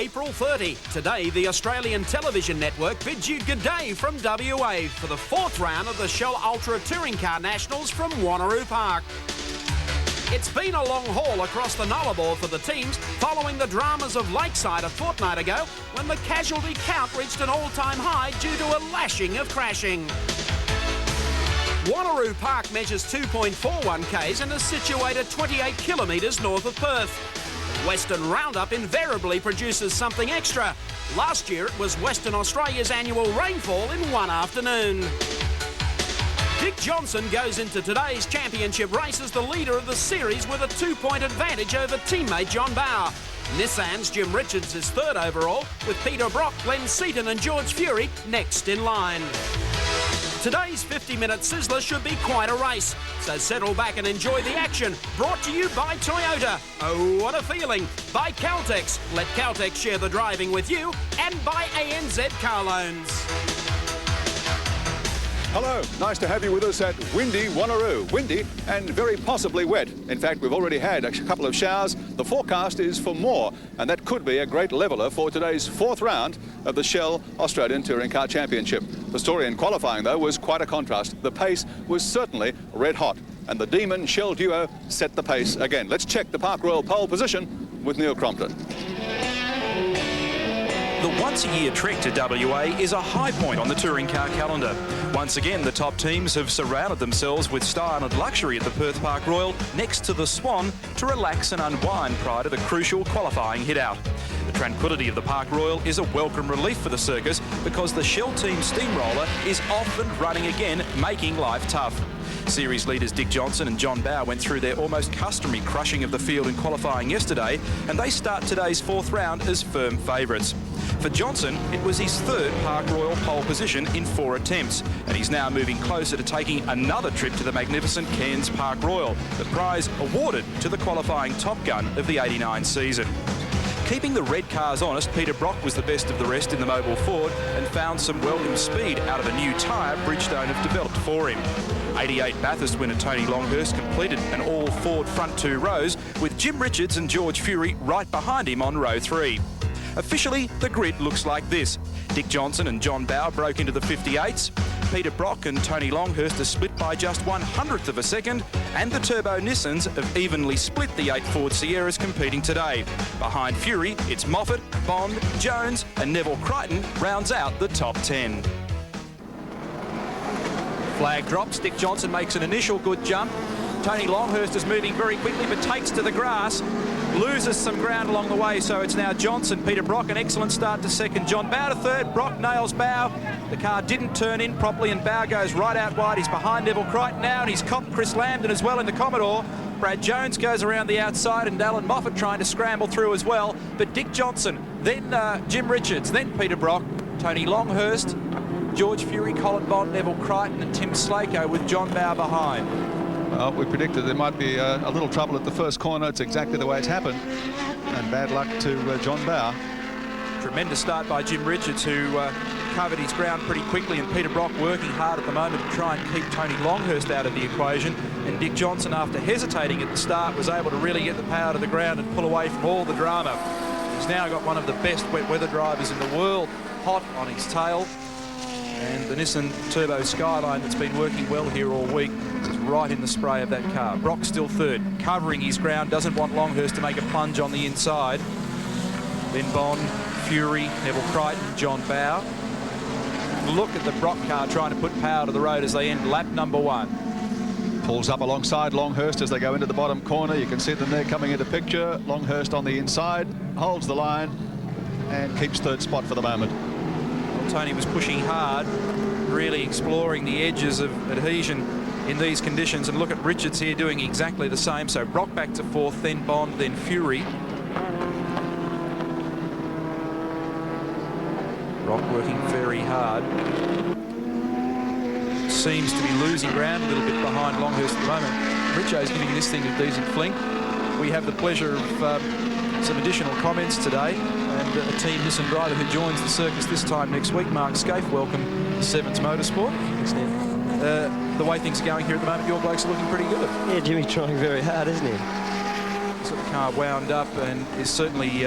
April 30. Today, the Australian Television Network bids you good day from WA for the 4th round of the Shell Ultra Touring Car Nationals from Wanneroo Park. It's been a long haul across the Nullarbor for the teams following the dramas of Lakeside a fortnight ago when the casualty count reached an all-time high due to a lashing of crashing. Wanneroo Park measures 2.41 k's and is situated 28 kilometres north of Perth. Western Roundup invariably produces something extra. Last year it was Western Australia's annual rainfall in one afternoon. Dick Johnson goes into today's championship race as the leader of the series with a 2-point advantage over teammate John Bauer. Nissan's Jim Richards is 3rd overall, with Peter Brock, Glenn Seaton and George Fury next in line. Today's 50-minute sizzler should be quite a race, so settle back and enjoy the action. Brought to you by Toyota. Oh, what a feeling. By Caltex. Let Caltex share the driving with you. And by ANZ Car Loans. Hello, nice to have you with us at windy Wanneroo. Windy and very possibly wet. In fact, we've already had a couple of showers. The forecast is for more, and that could be a great leveller for today's 4th round of the Shell Australian Touring Car Championship. The story in qualifying, though, was quite a contrast. The pace was certainly red hot, and the Demon Shell duo set the pace again. Let's check the Park Royal pole position with Neil Crompton. The once-a-year trek to WA is a high point on the touring car calendar. Once again, the top teams have surrounded themselves with style and luxury at the Perth Park Royal next to the Swan to relax and unwind prior to the crucial qualifying hit-out. The tranquility of the Park Royal is a welcome relief for the circus because the Shell team steamroller is off and running again, making life tough. Series leaders Dick Johnson and John Bauer went through their almost customary crushing of the field in qualifying yesterday, and they start today's 4th round as firm favourites. For Johnson, it was his 3rd Park Royal pole position in 4 attempts, and he's now moving closer to taking another trip to the magnificent Cairns Park Royal, the prize awarded to the qualifying top gun of the '89 season. Keeping the red cars honest, Peter Brock was the best of the rest in the mobile Ford and found some welcome speed out of a new tyre Bridgestone have developed for him. 88 Bathurst winner Tony Longhurst completed an all-Ford front 2 rows with Jim Richards and George Fury right behind him on row 3. Officially, the grid looks like this. Dick Johnson and John Bauer broke into the 58s. Peter Brock and Tony Longhurst are split by just 1/100th of a second, and the Turbo Nissans have evenly split the 8 Ford Sierras competing today. Behind Fury, it's Moffat, Bond, Jones and Neville Crichton rounds out the top 10. Flag drops. Dick Johnson makes an initial good jump. Tony Longhurst is moving very quickly but takes to the grass. Loses some ground along the way, so it's now Johnson. Peter Brock, an excellent start to 2nd. John Bauer to 3rd. Brock nails Bauer. The car didn't turn in properly and Bauer goes right out wide. He's behind Neville Crichton now and he's copped Chris Lambden as well in the Commodore. Brad Jones goes around the outside and Alan Moffat trying to scramble through as well. But Dick Johnson, then Jim Richards, then Peter Brock, Tony Longhurst, George Fury, Colin Bond, Neville Crichton and Tim Slako with John Bauer behind. Well, we predicted there might be a little trouble at the first corner. It's exactly the way it's happened. And bad luck to John Bauer. Tremendous start by Jim Richards, who covered his ground pretty quickly, and Peter Brock working hard at the moment to try and keep Tony Longhurst out of the equation. And Dick Johnson, after hesitating at the start, was able to really get the power to the ground and pull away from all the drama. He's now got one of the best wet weather drivers in the world hot on his tail. And the Nissan Turbo Skyline that's been working well here all week is right in the spray of that car. Brock still 3rd, covering his ground, doesn't want Longhurst to make a plunge on the inside. Then Bond, Fury, Neville Crichton, John Bauer. Look at the Brock car trying to put power to the road as they end lap number 1. Pulls up alongside Longhurst as they go into the bottom corner. You can see them there coming into picture. Longhurst on the inside, holds the line and keeps 3rd spot for the moment. Tony was pushing hard, really exploring the edges of adhesion in these conditions, and look at Richards here doing exactly the same. So Brock back to 4th, then Bond, then Fury. Brock working very hard. Seems to be losing ground a little bit behind Longhurst at the moment. Richo's giving this thing a decent fling. We have the pleasure of some additional comments today, and a team Nissan driver who joins the circus this time next week, Mark Scaife. Welcome to Sevens Motorsport. Thanks, Ned. The way things are going here at the moment, your blokes are looking pretty good. Yeah, Jimmy's trying very hard, isn't he? So the car wound up and is certainly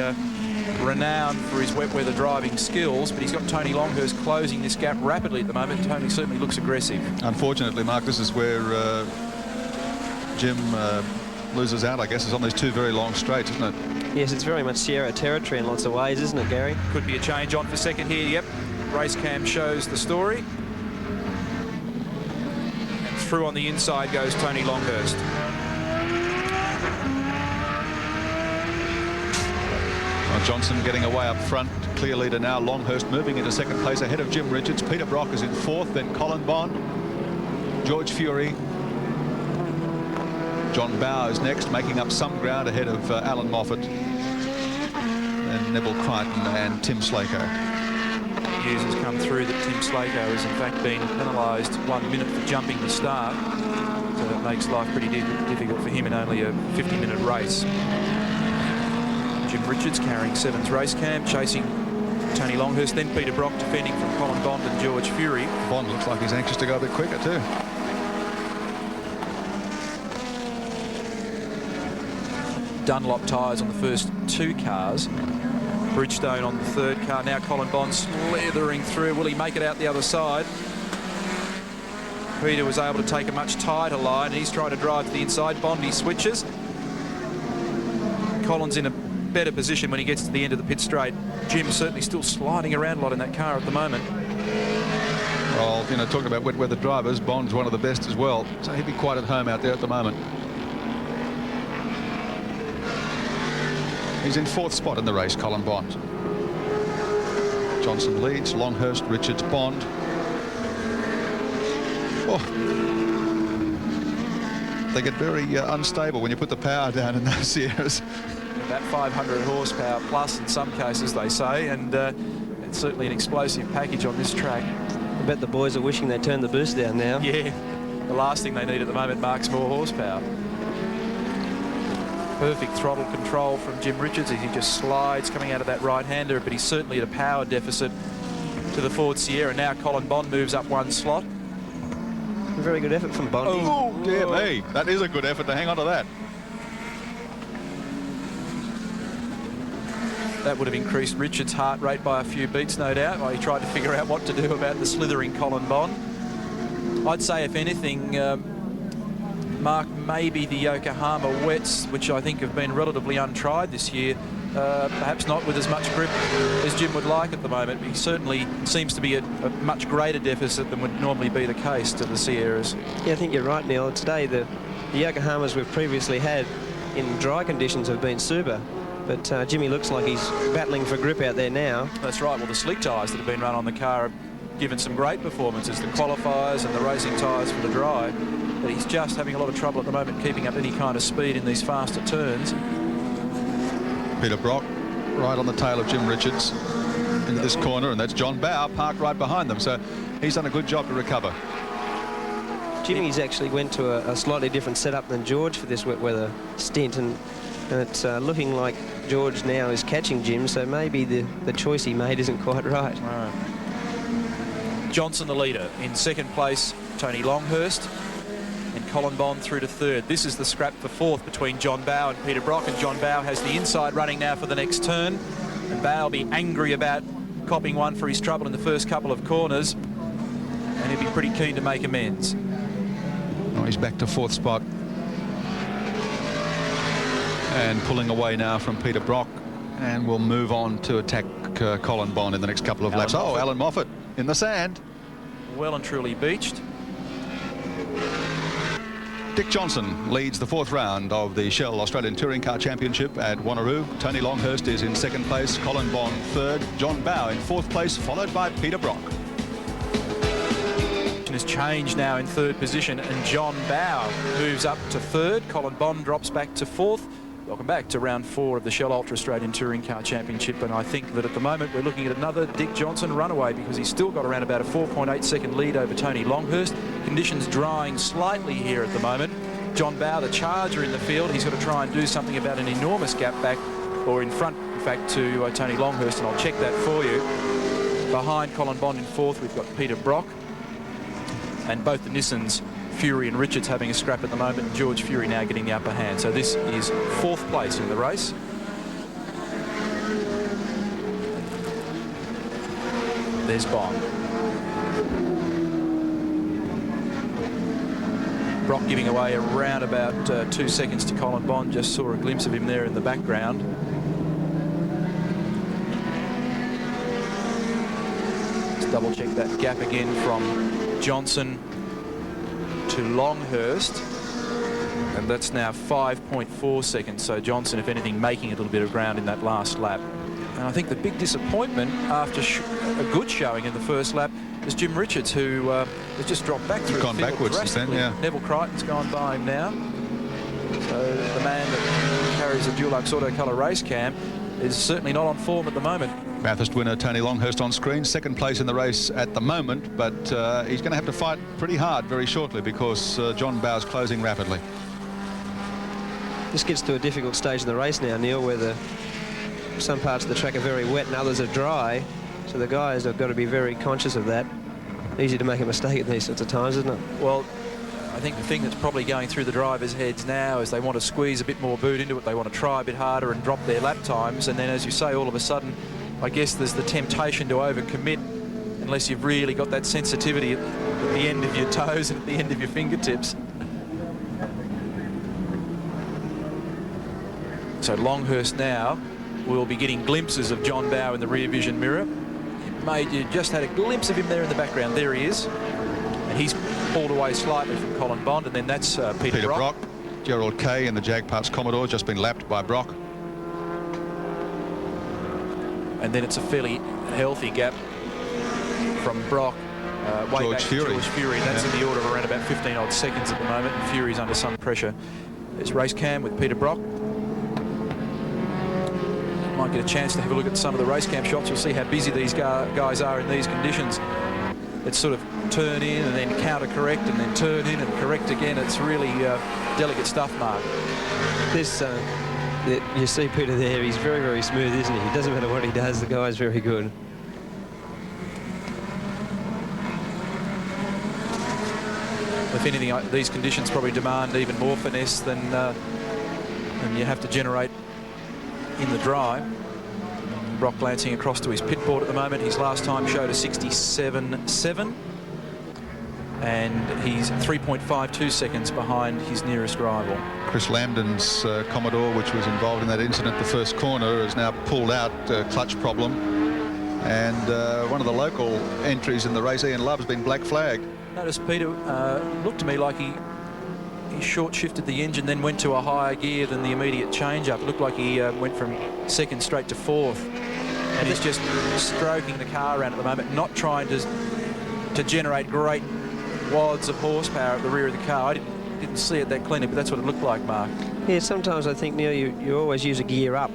renowned for his wet weather driving skills, but he's got Tony Longhurst closing this gap rapidly at the moment. Tony certainly looks aggressive. Unfortunately, Mark, this is where Jim loses out, I guess, is on these two very long straights, isn't it? Yes, it's very much Sierra territory in lots of ways, isn't it, Gary? Could be a change on for second here. Yep, race cam shows the story. And through on the inside goes Tony Longhurst. Johnson getting away up front, clear leader now. Longhurst moving into second place ahead of Jim Richards. Peter Brock is in fourth, then Colin Bond, George Fury. John Bowe is next, making up some ground ahead of Alan Moffat and Neville Crichton and Tim Slako. News has come through that Tim Slako has in fact been penalised 1 minute for jumping the start, so that makes life pretty difficult for him in only a 50-minute race. Jim Richards carrying 7's race cam, chasing Tony Longhurst, then Peter Brock defending from Colin Bond and George Fury. Bond looks like he's anxious to go a bit quicker too. Dunlop tyres on the first two cars. Bridgestone on the third car. Now Colin Bond slithering through. Will he make it out the other side? Peter was able to take a much tighter line. He's trying to drive to the inside. Bondy switches. Colin's in a better position when he gets to the end of the pit straight. Jim's certainly still sliding around a lot in that car at the moment. Well, you know, talking about wet weather drivers, Bond's one of the best as well, so he'd be quite at home out there at the moment. He's in fourth spot in the race, Colin Bond. Johnson leads, Longhurst, Richards, Bond. Oh. They get very unstable when you put the power down in those Sierras. About 500 horsepower plus in some cases, they say, and it's certainly an explosive package on this track. I bet the boys are wishing they turned the boost down now. Yeah, the last thing they need at the moment, Mark's more horsepower. Perfect throttle control from Jim Richards as he just slides coming out of that right-hander, but he's certainly at a power deficit to the Ford Sierra. Now Colin Bond moves up one slot. A very good effort from Bond. Oh, dear me. That is a good effort to hang on to that. That would have increased Richards' heart rate by a few beats, no doubt, while he tried to figure out what to do about the slithering Colin Bond. I'd say, if anything, Mark, maybe the Yokohama wets, which I think have been relatively untried this year, perhaps not with as much grip as Jim would like at the moment. He certainly seems to be at a much greater deficit than would normally be the case to the Sierras. Yeah, I think you're right, Neil. Today, the Yokohamas we've previously had in dry conditions have been super. But Jimmy looks like he's battling for grip out there now. That's right. Well, the slick tyres that have been run on the car have given some great performances, the qualifiers and the racing tyres for the dry. But he's just having a lot of trouble at the moment keeping up any kind of speed in these faster turns. Peter Brock right on the tail of Jim Richards into this corner, and that's John Bowe parked right behind them. So he's done a good job to recover. Jimmy's actually went to a slightly different setup than George for this wet weather stint, and it's looking like George now is catching Jim, so maybe the choice he made isn't quite right. Johnson the leader. In second place, Tony Longhurst, and Colin Bond through to third. This is the scrap for fourth between John Bowe and Peter Brock, and John Bowe has the inside running now for the next turn, and Bowe will be angry about copping one for his trouble in the first couple of corners, and he'll be pretty keen to make amends. Oh, he's back to fourth spot. And pulling away now from Peter Brock, and we'll move on to attack Colin Bond in the next couple of laps. Oh, Alan Moffat in the sand. Well and truly beached. Dick Johnson leads the fourth round of the Shell Australian Touring Car Championship at Wanneroo. Tony Longhurst is in second place, Colin Bond third, John Bowe in fourth place, followed by Peter Brock. Has changed now in third position, and John Bowe moves up to third. Colin Bond drops back to fourth. Welcome back to round 4 of the Shell Ultra Australian Touring Car Championship, and I think that at the moment we're looking at another Dick Johnson runaway, because he's still got around about a 4.8 second lead over Tony Longhurst. Conditions drying slightly here at the moment. John Bowe, the charger in the field, he's got to try and do something about an enormous gap back, or in front, in fact, to Tony Longhurst, and I'll check that for you. Behind Colin Bond in fourth, we've got Peter Brock, and both the Nissans, Fury and Richards, having a scrap at the moment. George Fury now getting the upper hand. So this is fourth place in the race. There's Bond. Brock giving away around about 2 seconds to Colin Bond. Just saw a glimpse of him there in the background. Let's double check that gap again from Johnson to Longhurst. And that's now 5.4 seconds. So Johnson, if anything, making a little bit of ground in that last lap. And I think the big disappointment after a good showing in the first lap is Jim Richards, who has just dropped back through gone the field backwards since then, yeah. Neville Crichton's gone by him now. So the man that carries a Dulux Auto Colour race cam is certainly not on form at the moment. Bathurst winner Tony Longhurst on screen, second place in the race at the moment, but he's going to have to fight pretty hard very shortly because John Bow's closing rapidly. This gets to a difficult stage in the race now, Neil, where some parts of the track are very wet and others are dry. So the guys have got to be very conscious of that. Easy to make a mistake at these sorts of times, isn't it? Well, I think the thing that's probably going through the drivers' heads now is they want to squeeze a bit more boot into it. They want to try a bit harder and drop their lap times. And then, as you say, all of a sudden, I guess there's the temptation to overcommit unless you've really got that sensitivity at the end of your toes and at the end of your fingertips. So Longhurst now will be getting glimpses of John Bow in the rear vision mirror. You just had a glimpse of him there in the background. There he is. And he's pulled away slightly from Colin Bond, and then that's Peter Brock. Gerald Kay in the Jag Parts Commodore, just been lapped by Brock. And then it's a fairly healthy gap from Brock way back to George Fury. That's in the order of around about 15 odd seconds at the moment, and Fury's under some pressure. There's race cam with Peter Brock. Might get a chance to have a look at some of the race cam shots. You'll see how busy these guys are in these conditions. It's sort of turn in and then counter correct and then turn in and correct again. It's really delicate stuff, Mark. This, you see Peter there, he's very, very smooth, isn't he? It doesn't matter what he does, the guy's very good. If anything, these conditions probably demand even more finesse than you have to generate in the dry. Brock glancing across to his pit board at the moment. His last time showed a 67.7, and he's 3.52 seconds behind his nearest rival. Chris Lambden's Commodore, which was involved in that incident, the first corner, has now pulled out, clutch problem. And one of the local entries in the race, Ian Love's been black flagged. Notice Peter looked to me like he short shifted the engine, then went to a higher gear than the immediate change up. It looked like he went from second straight to fourth, and he's just stroking the car around at the moment, not trying to generate great wads of horsepower at the rear of the car. I didn't see it that cleanly, but that's what it looked like, Mark. Yeah, sometimes I think, Neil, you always use a gear up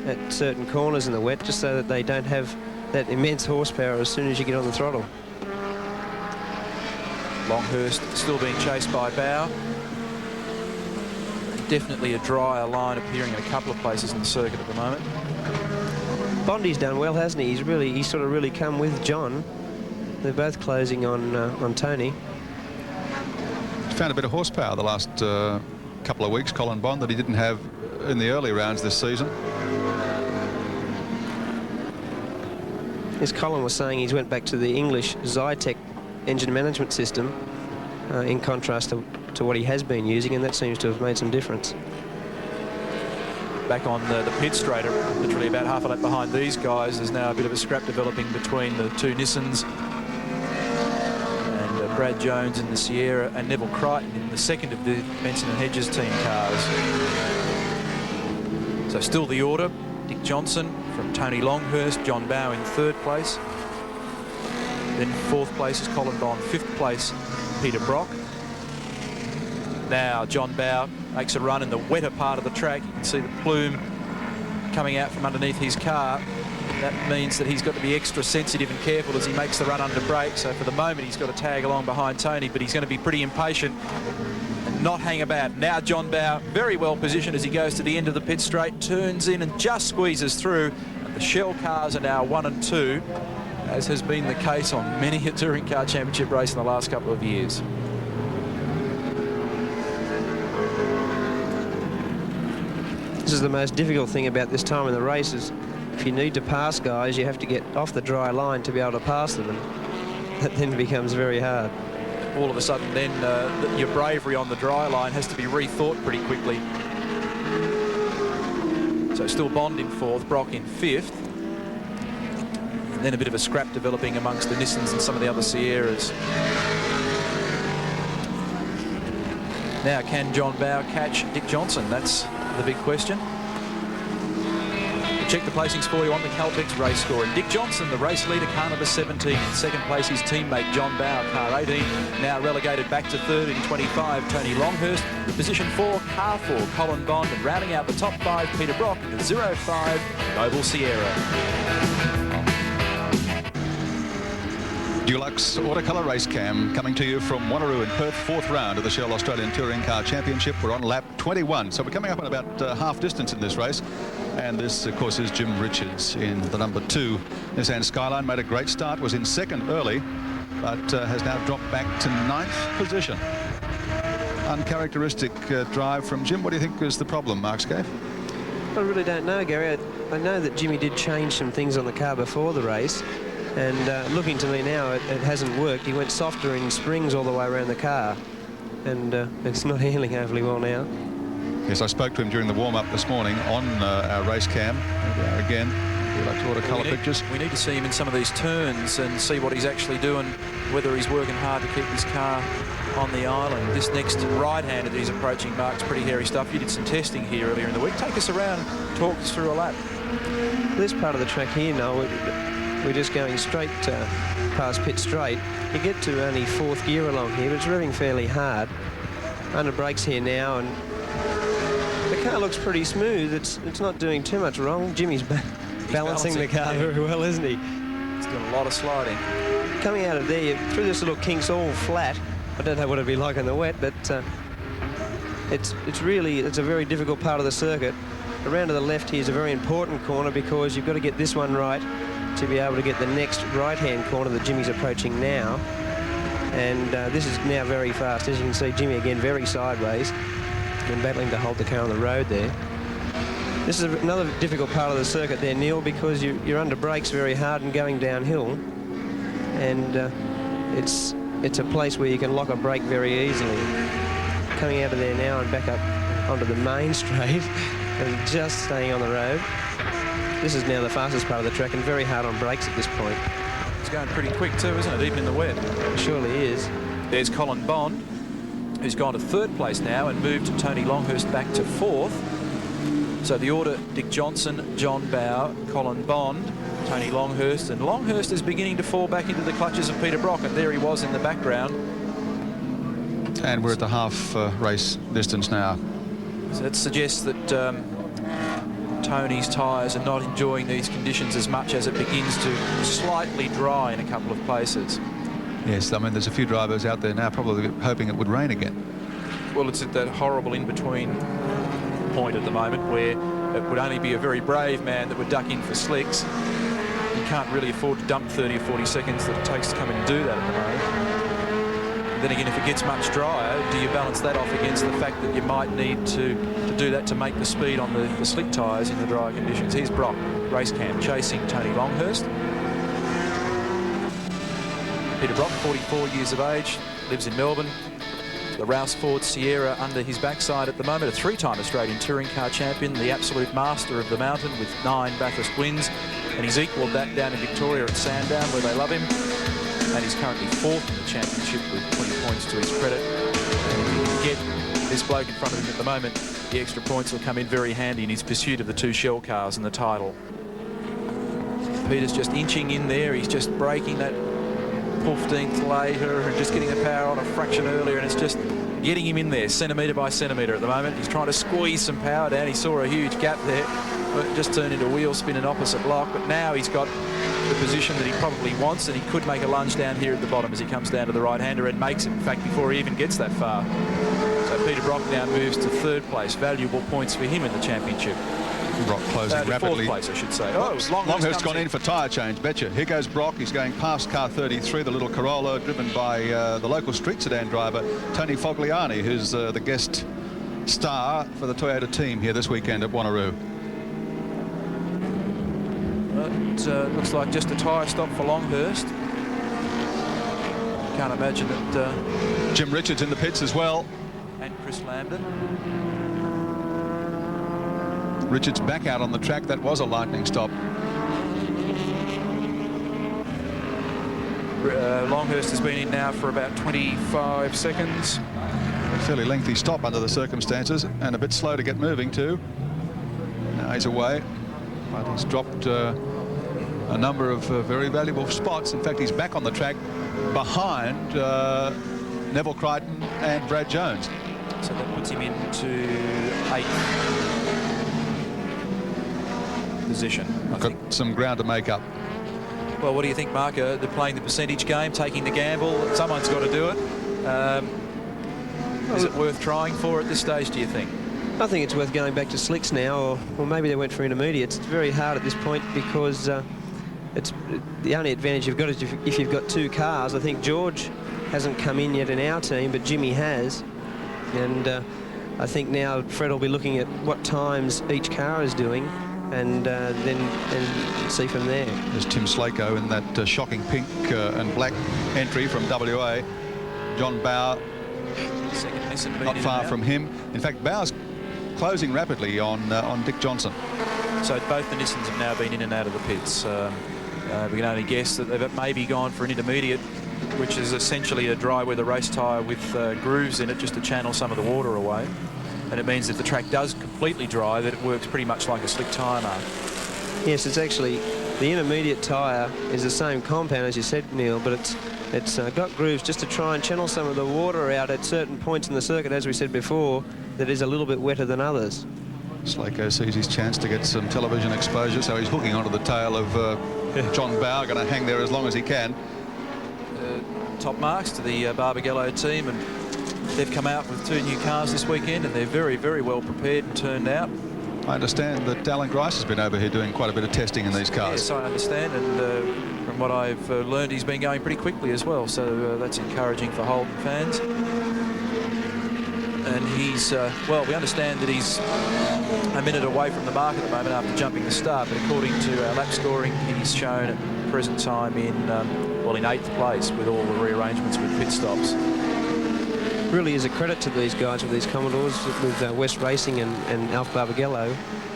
at certain corners in the wet just so that they don't have that immense horsepower as soon as you get on the throttle. Longhurst still being chased by Bow. Definitely a drier line appearing in a couple of places in the circuit at the moment. Bondi's done well, hasn't he? He's sort of really come with John. They're both closing on Tony. Found a bit of horsepower the last couple of weeks, Colin Bond, that he didn't have in the early rounds this season. As Colin was saying, he's went back to the English Zytec engine management system in contrast to what he has been using, and that seems to have made some difference. Back on the pit straight, literally about half a lap behind these guys. There's now a bit of a scrap developing between the two Nissans, and Brad Jones in the Sierra and Neville Crichton in the second of the Benson and Hedges team cars. So still the order: Dick Johnson from Tony Longhurst, John Bow in third place. Then fourth place is Colin Bond, fifth place Peter Brock. Now John Bow makes a run in the wetter part of the track. You can see the plume coming out from underneath his car. That means that he's got to be extra sensitive and careful as he makes the run under brake. So for the moment he's got to tag along behind Tony, but he's going to be pretty impatient and not hang about. Now John Bow very well positioned as he goes to the end of the pit straight, turns in and just squeezes through. And the Shell cars are now 1 and 2, as has been the case on many a touring car championship race in the last couple of years. This is the most difficult thing about this time in the race, is if you need to pass guys, you have to get off the dry line to be able to pass them, and that then becomes very hard. All of a sudden then your bravery on the dry line has to be rethought pretty quickly. So still Bond in 4th, Brock in 5th. And then a bit of a scrap developing amongst the Nissans and some of the other Sierras. Now, can John Bowe catch Dick Johnson? That's the big question. We'll check the placings for you on the Caltex race score. And Dick Johnson, the race leader, car number 17. In 2nd place, his teammate John Bowe, car 18. Now relegated back to 3rd in 25, Tony Longhurst. Position 4, car 4, Colin Bond. And rounding out the top 5, Peter Brock, the 05 Noble Sierra. Dulux Autocolour Race Cam coming to you from Wanneroo in Perth, 4th round of the Shell Australian Touring Car Championship. We're on lap 21, so we're coming up on about half distance in this race. And this, of course, is Jim Richards in the number 2 Nissan Skyline. Made a great start, was in 2nd early, but has now dropped back to 9th position. Uncharacteristic drive from Jim. What do you think is the problem, Mark Scaife? I really don't know, Gary. I know that Jimmy did change some things on the car before the race. And looking to me now, it hasn't worked. He went softer in springs all the way around the car. And it's not handling overly well now. Yes, I spoke to him during the warm-up this morning on our race cam. Again, we like to autocolour pictures. We need to see him in some of these turns and see what he's actually doing, whether he's working hard to keep his car on the island. This next right-hander that he's approaching, Mark's pretty hairy stuff. You did some testing here earlier in the week. Take us around, talk us through a lap. This part of the track here, Noel, we're just going straight past pit straight. You get to only 4th gear along here, but it's revving fairly hard. Under brakes here now, and the car looks pretty smooth. It's not doing too much wrong. Jimmy's balancing the car very well, isn't he? He's doing a lot of sliding. Coming out of there, through this little kinks all flat. I don't know what it'd be like in the wet, but it's a very difficult part of the circuit. Around to the left here is a very important corner because you've got to get this one right to be able to get the next right-hand corner that Jimmy's approaching now. And this is now very fast. As you can see, Jimmy again very sideways and battling to hold the car on the road there. This is another difficult part of the circuit there, Neil, because you're under brakes very hard and going downhill. And it's a place where you can lock a brake very easily. Coming out of there now and back up onto the main straight and just staying on the road. This is now the fastest part of the track and very hard on brakes at this point. It's going pretty quick too, isn't it, even in the wet? It surely is. There's Colin Bond, who's gone to 3rd place now and moved Tony Longhurst back to 4th. So the order: Dick Johnson, John Bowe, Colin Bond, Tony Longhurst. And Longhurst is beginning to fall back into the clutches of Peter Brock, and there he was in the background. And we're at the half race distance now. So that suggests that Tony's tyres are not enjoying these conditions as much as it begins to slightly dry in a couple of places. Yes, I mean, there's a few drivers out there now probably hoping it would rain again. Well, it's at that horrible in-between point at the moment where it would only be a very brave man that would duck in for slicks. You can't really afford to dump 30 or 40 seconds that it takes to come in and do that at the moment. Then again, if it gets much drier, do you balance that off against the fact that you might need to do that to make the speed on the slick tyres in the dry conditions? Here's Brock, race cam, chasing Tony Longhurst. Peter Brock, 44 years of age, lives in Melbourne. The Rouse Ford Sierra under his backside at the moment, a 3-time Australian Touring Car Champion, the absolute master of the mountain with 9 Bathurst wins. And he's equalled that down in Victoria at Sandown, where they love him. And he's currently 4th in the championship with 20 points to his credit. And if you can get this bloke in front of him at the moment, the extra points will come in very handy in his pursuit of the 2 Shell cars and the title. Peter's just inching in there. He's just breaking that 15th later and just getting the power on a fraction earlier, and it's just getting him in there centimetre by centimetre at the moment. He's trying to squeeze some power down. He saw a huge gap there, but it just turned into wheel spin and opposite lock. But now he's got the position that he probably wants, and he could make a lunge down here at the bottom as he comes down to the right-hander and makes it, in fact, before he even gets that far. So Peter Brock now moves to 3rd place. Valuable points for him in the championship. Brock closing rapidly. 4th place, I should say. Longhurst's gone in for tyre change, betcha. Here goes Brock. He's going past car 33, the little Corolla, driven by the local street sedan driver, Tony Fogliani, who's the guest star for the Toyota team here this weekend at Wanneroo. It looks like just a tyre stop for Longhurst. Can't imagine that... Jim Richards in the pits as well. And Chris Lambden. Richards back out on the track. That was a lightning stop. Longhurst has been in now for about 25 seconds. A fairly lengthy stop under the circumstances, and a bit slow to get moving too. Now he's away, but he's dropped a number of very valuable spots. In fact, he's back on the track behind Neville Crichton and Brad Jones. So that puts him into 8th position. I've got some ground to make up. Well, what do you think, Mark? They're playing the percentage game, taking the gamble. Someone's got to do it. Is it worth trying for at this stage, do you think? I think it's worth going back to slicks now, or maybe they went for intermediates. It's very hard at this point because it's the only advantage you've got is if you've got 2 cars. I think George hasn't come in yet in our team, but Jimmy has. And I think now Fred will be looking at what times each car is doing, and then see from there. There's Tim Slako in that shocking pink and black entry from WA. John Bower not far from him. In fact, Bower's closing rapidly on Dick Johnson. So both the Nissans have now been in and out of the pits. We can only guess that they've maybe gone for an intermediate, which is essentially a dry weather race tyre with grooves in it just to channel some of the water away. And it means if the track does completely dry, that it works pretty much like a slick tyre mark. Yes, it's actually the intermediate tyre is the same compound as you said, Neil, but it's got grooves just to try and channel some of the water out at certain points in the circuit, as we said before, that is a little bit wetter than others. Slako sees his chance to get some television exposure, so he's hooking onto the tail of John Bower, going to hang there as long as he can. Top marks to the Barbagallo team, and they've come out with 2 new cars this weekend, and they're very, very well prepared and turned out. I understand that Alan Grice has been over here doing quite a bit of testing in these cars. Yes, I understand, and from what I've learned, he's been going pretty quickly as well, so that's encouraging for Holden fans. And he's, well, we understand that he's a minute away from the mark at the moment after jumping the start, but according to our lap scoring, he's shown at the present time in, well, in 8th place with all the rearrangements with pit stops. Really is a credit to these guys with these Commodores, with West Racing and Alf Barbagallo.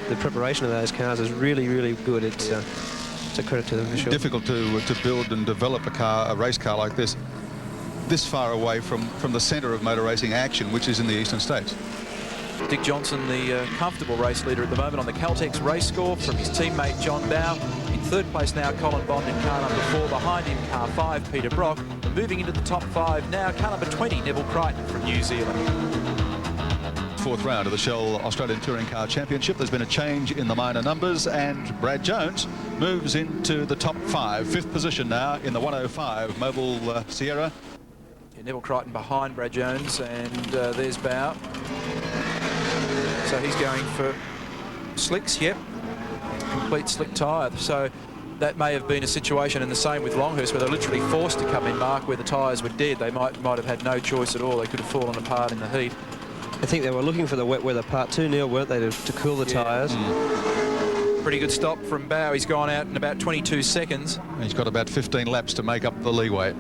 The preparation of those cars is really, really good. It's a credit to them for sure. Difficult to build and develop a race car like this far away from the centre of motor racing action, which is in the eastern states. Dick Johnson, the comfortable race leader at the moment on the Caltex race score from his teammate John Bowe. In 3rd place now, Colin Bond in car number 4. Behind him, car 5, Peter Brock. And moving into the top 5 now, car number 20, Neville Crichton from New Zealand. 4th round of the Shell Australian Touring Car Championship. There's been a change in the minor numbers, and Brad Jones moves into the top 5. 5th position now in the 105 Mobile Sierra. Neville Crichton behind Brad Jones, and there's Bowe. So he's going for slicks, yep. Complete slick tyre. So that may have been a situation, and the same with Longhurst, where they're literally forced to come in, Mark, where the tyres were dead. They might have had no choice at all. They could have fallen apart in the heat. I think they were looking for the wet weather part 2, Neil, weren't they, to cool the tyres? Pretty good stop from Bowe. He's gone out in about 22 seconds. He's got about 15 laps to make up the leeway.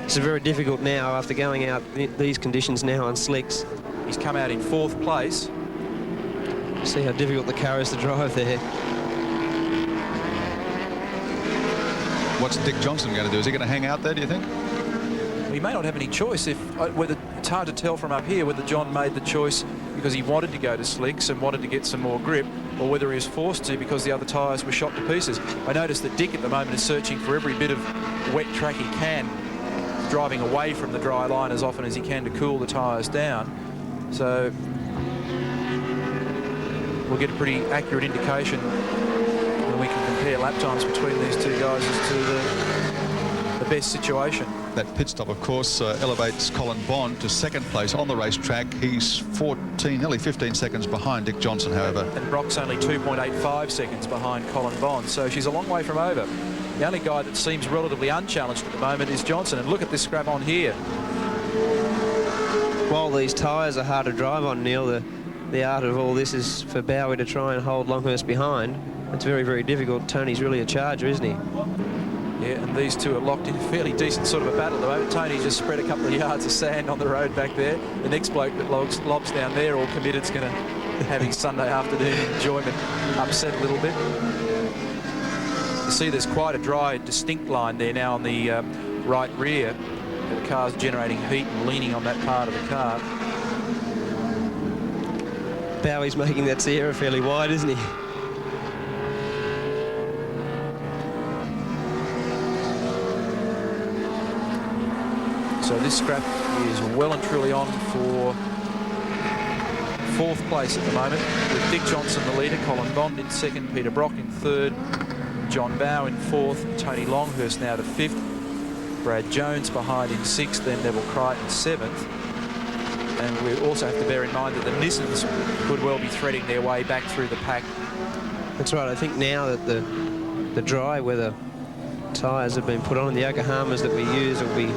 It's very difficult now after going out these conditions now on slicks. He's come out in 4th place. See how difficult the car is to drive there. What's Dick Johnson going to do? Is he going to hang out there, do you think? Well, he may not have any choice. Whether it's hard to tell from up here whether John made the choice because he wanted to go to slicks and wanted to get some more grip, or whether he was forced to because the other tyres were shot to pieces. I noticed that Dick at the moment is searching for every bit of wet track he can, driving away from the dry line as often as he can to cool the tyres down. So we'll get a pretty accurate indication when we can compare lap times between these 2 guys as to the best situation. That pit stop, of course, elevates Colin Bond to 2nd place on the racetrack. He's 14, nearly 15 seconds behind Dick Johnson, however. And Brock's only 2.85 seconds behind Colin Bond, so she's a long way from over. The only guy that seems relatively unchallenged at the moment is Johnson, and look at this scrap on here. While these tyres are hard to drive on, Neil, the art of all this is for Bowie to try and hold Longhurst behind. It's very, very difficult. Tony's really a charger, isn't he? Yeah, and these two are locked in a fairly decent sort of a battle at the moment. Tony just spread a couple of yards of sand on the road back there. The next bloke that lobs down there, all committed, is going to have his Sunday afternoon enjoyment upset a little bit. You see there's quite a dry, distinct line there now on the right rear. The car's generating heat and leaning on that part of the car. Bowie's making that Sierra fairly wide, isn't he? So this scrap is well and truly on for 4th place at the moment, with Dick Johnson the leader, Colin Bond in 2nd, Peter Brock in 3rd, John Bowe in 4th, Tony Longhurst now to 5th, Brad Jones behind in 6th, then Neville Crichton 7th. And we also have to bear in mind that the Nissans could well be threading their way back through the pack. That's right. I think now that the dry weather tyres have been put on, and the Yokohamas that we use will be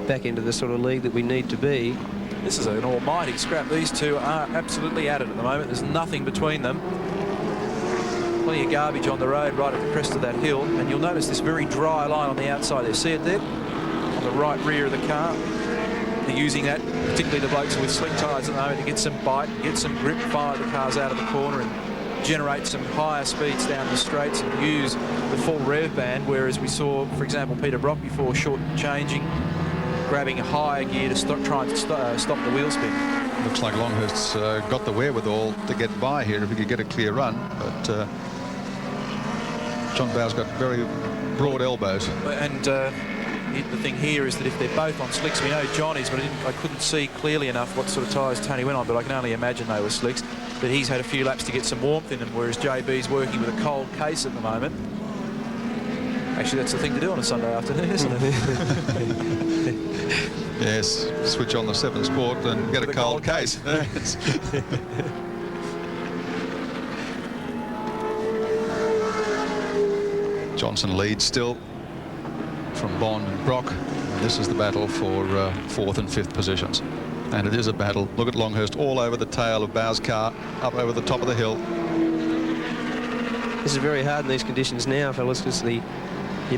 back into the sort of league that we need to be. This is an almighty scrap. These two are absolutely at it at the moment. There's nothing between them. Plenty of garbage on the road right at the crest of that hill, and you'll notice this very dry line on the outside there. See it there? On the right rear of the car. They're using that, particularly the blokes with slick tyres at the moment, to get some bite, get some grip, fire the cars out of the corner and generate some higher speeds down the straights and use the full rev band, whereas we saw, for example, Peter Brock before short changing, grabbing a higher gear to try and stop the wheel spin. Looks like Longhurst's got the wherewithal to get by here if he could get a clear run, but John Bowe's got very broad elbows. And the thing here is that if they're both on slicks, we know John is, but I couldn't see clearly enough what sort of tyres Tony went on, but I can only imagine they were slicks. But he's had a few laps to get some warmth in them, whereas JB's working with a cold case at the moment. Actually, that's the thing to do on a Sunday afternoon, isn't it? Yes, switch on the 7 Sport and get a cold case. Johnson leads still from Bond and Brock. This is the battle for 4th and 5th positions. And it is a battle. Look at Longhurst all over the tail of Bowe's car, up over the top of the hill. This is very hard in these conditions now, fellas, because you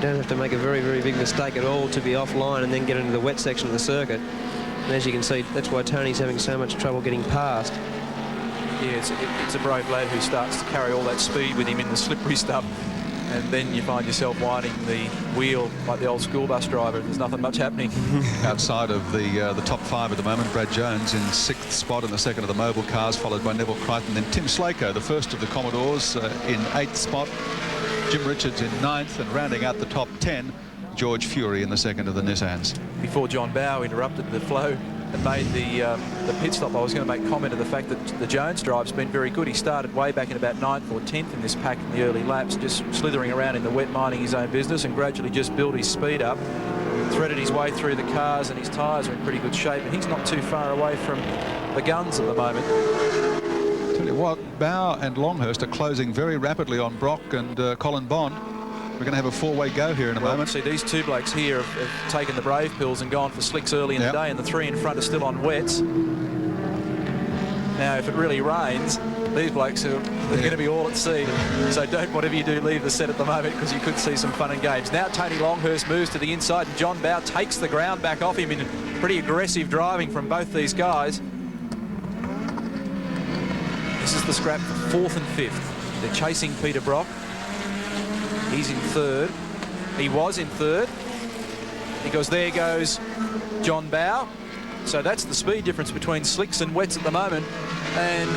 don't have to make a very, very big mistake at all to be offline and then get into the wet section of the circuit. And as you can see, that's why Tony's having so much trouble getting past. Yeah, it's a brave lad who starts to carry all that speed with him in the slippery stuff, and then you find yourself winding the wheel like the old school bus driver. There's nothing much happening. Outside of the top 5 at the moment, Brad Jones in 6th spot in the 2nd of the mobile cars, followed by Neville Crichton. Then Tim Slako, the 1st of the Commodores, in 8th spot. Jim Richards in 9th, and rounding out the top 10, George Fury in the 2nd of the Nissans. Before John Bowe interrupted the flow and made the pit stop, I was going to make comment of the fact that the Jones drive's been very good. He started way back in about 9th or 10th in this pack in the early laps, just slithering around in the wet, minding his own business, and gradually just built his speed up, threaded his way through the cars, and his tyres are in pretty good shape, and he's not too far away from the guns at the moment. Tell you what, Bowe and Longhurst are closing very rapidly on Brock and Colin Bond. We're going to have a 4-way go here in a moment. See, these two blokes here have taken the brave pills and gone for slicks early in the day, and the 3 in front are still on wets. Now, if it really rains, these blokes are going to be all at sea. So don't, whatever you do, leave the set at the moment, because you could see some fun and games. Now Tony Longhurst moves to the inside, and John Bowe takes the ground back off him in pretty aggressive driving from both these guys. This is the scrap for 4th and 5th. They're chasing Peter Brock. He's in 3rd. He was in 3rd. Because there goes John Bowe. So that's the speed difference between slicks and wets at the moment. And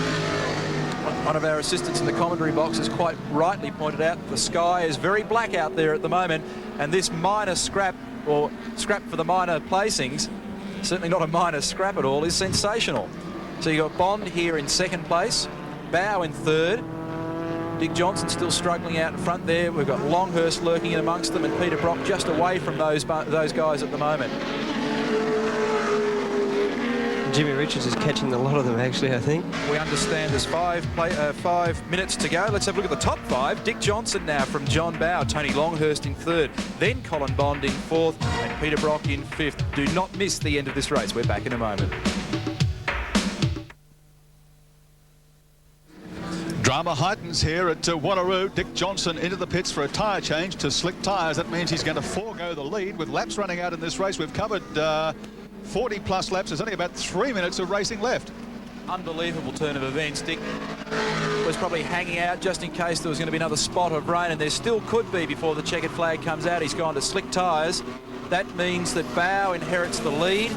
one of our assistants in the commentary box has quite rightly pointed out the sky is very black out there at the moment, and this minor scrap, or scrap for the minor placings, certainly not a minor scrap at all, is sensational. So you've got Bond here in 2nd place, Bowe in 3rd, Dick Johnson still struggling out in front there. We've got Longhurst lurking in amongst them, and Peter Brock just away from those guys at the moment. Jimmy Richards is catching a lot of them, actually, I think. We understand there's 5 minutes to go. Let's have a look at the top 5. Dick Johnson now from John Bowe, Tony Longhurst in 3rd, then Colin Bond in 4th, and Peter Brock in 5th. Do not miss the end of this race. We're back in a moment. Drama heightens here at Wanneroo. Dick Johnson into the pits for a tyre change to slick tyres. That means he's going to forego the lead with laps running out in this race. We've covered 40 plus laps. There's only about 3 minutes of racing left. Unbelievable turn of events. Dick was probably hanging out just in case there was going to be another spot of rain, and there still could be before the checkered flag comes out. He's gone to slick tyres. That means that Bow inherits the lead.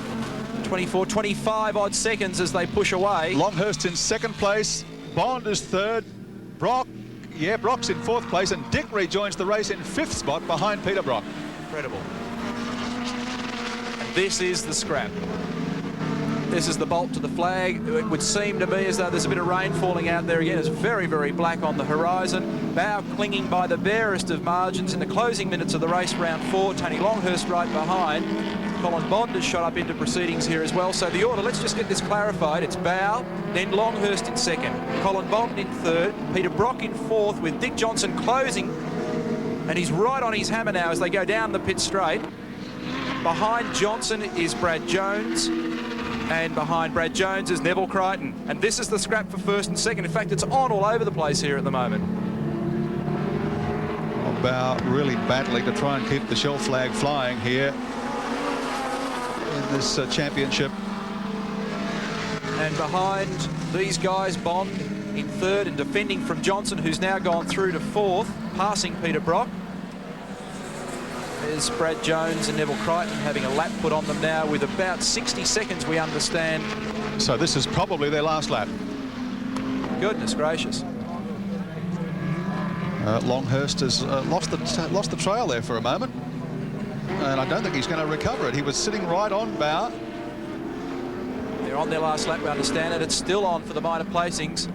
24, 25 odd seconds as they push away. Longhurst in second place. Bond is third. Brock's in fourth place, and Dick rejoins the race in fifth spot behind Peter Brock. Incredible. And this is the scrap. This is the bolt to the flag. It would seem to me as though there's a bit of rain falling out there again. It's very, very black on the horizon. Bow clinging by the barest of margins in the closing minutes of the race, round 4. Tony Longhurst right behind. Colin Bond has shot up into proceedings here as well. So the order, let's just get this clarified. It's Bow, then Longhurst in second, Colin Bond in third, Peter Brock in fourth, with Dick Johnson closing. And he's right on his hammer now as they go down the pit straight. Behind Johnson is Brad Jones. And behind Brad Jones is Neville Crichton. And this is the scrap for first and second. In fact, it's on all over the place here at the moment. Well, Bow really battling to try and keep the shell flag flying here in this championship. And behind these guys, Bond in third and defending from Johnson, who's now gone through to fourth, passing Peter Brock. There's Brad Jones and Neville Crichton having a lap put on them now with about 60 seconds, we understand. So this is probably their last lap. Goodness gracious. Longhurst has lost the trail there for a moment, and I don't think he's going to recover it. He was sitting right on Bow. They're on their last lap, we understand it. It's still on for the minor placings.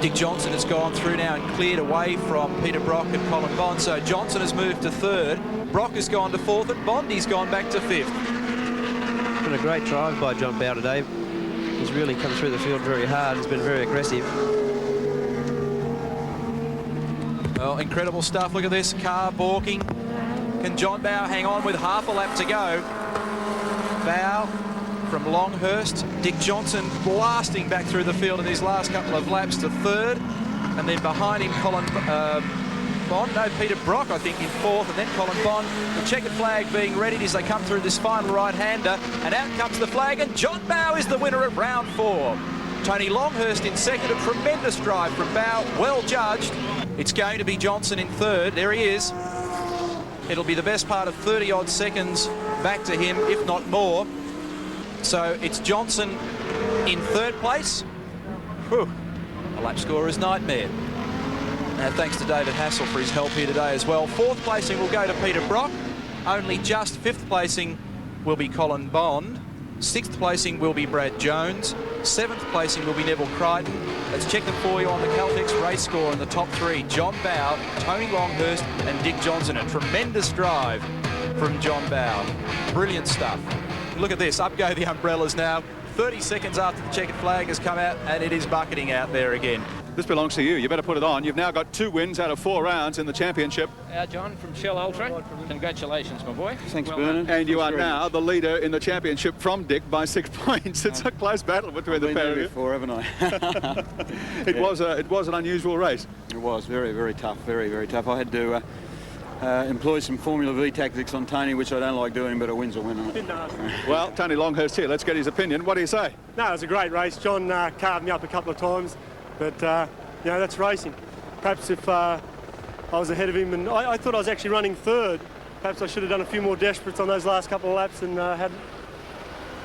Dick Johnson has gone through now and cleared away from Peter Brock and Colin Bond. So Johnson has moved to third. Brock has gone to fourth, and Bondy's gone back to fifth. It's been a great drive by John Bow today. He's really come through the field very hard. He's been very aggressive. Well, incredible stuff. Look at this car balking. Can John Bow hang on with half a lap to go? Bow from Longhurst. Dick Johnson blasting back through the field in these last couple of laps to third. And then behind him, Peter Brock, I think, in fourth, and then Colin Bond. The checkered flag being readied as they come through this final right-hander. And out comes the flag, and John Bow is the winner of round 4. Tony Longhurst in second. A tremendous drive from Bow, well judged. It's going to be Johnson in third. There he is. It'll be the best part of 30-odd seconds back to him, if not more. So it's Johnson in third place. Whew. A lap scorer's nightmare. Thanks to David Hassel for his help here today as well. Fourth placing will go to Peter Brock. Only just fifth placing will be Colin Bond. Sixth placing will be Brad Jones. Seventh placing will be Neville Crichton. Let's check them for you on the Caltex race score in the top 3. John Bow, Tony Longhurst and Dick Johnson. A tremendous drive from John Bow. Brilliant stuff. Look at this, up go the umbrellas now. 30 seconds after the checkered flag has come out, and it is bucketing out there again. This belongs to you. You better put it on. You've now got 2 wins out of 4 rounds in the championship. John from Shell Ultra. Congratulations, my boy. Thanks, Bernard. And you are now the leader in the championship from Dick by 6 points. It's a close battle between the pair of you. Before, haven't I? It was an unusual race. It was very, very tough. Very, very tough. I had to employ some Formula V tactics on Tony, which I don't like doing, but a win's a win. Well, Tony Longhurst here. Let's get his opinion. What do you say? No, it was a great race. John carved me up a couple of times, but you know, that's racing. Perhaps if I was ahead of him, and I thought I was actually running third, perhaps I should have done a few more dashboards on those last couple of laps, and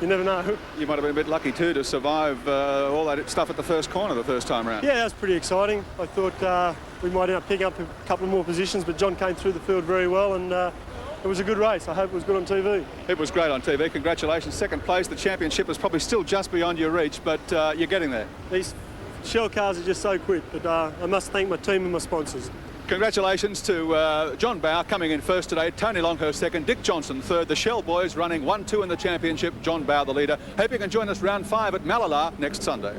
you never know. You might have been a bit lucky too to survive all that stuff at the first corner the first time round. Yeah, that was pretty exciting. I thought we might end up picking up a couple more positions, but John came through the field very well, and it was a good race. I hope it was good on TV. It was great on TV. Congratulations. Second place. The championship is probably still just beyond your reach, but you're getting there. These Shell cars are just so quick, but I must thank my team and my sponsors. Congratulations to John Bow coming in first today, Tony Longhurst second, Dick Johnson third. The Shell boys running 1-2 in the championship, John Bow the leader. Hope you can join us round 5 at Malala next Sunday.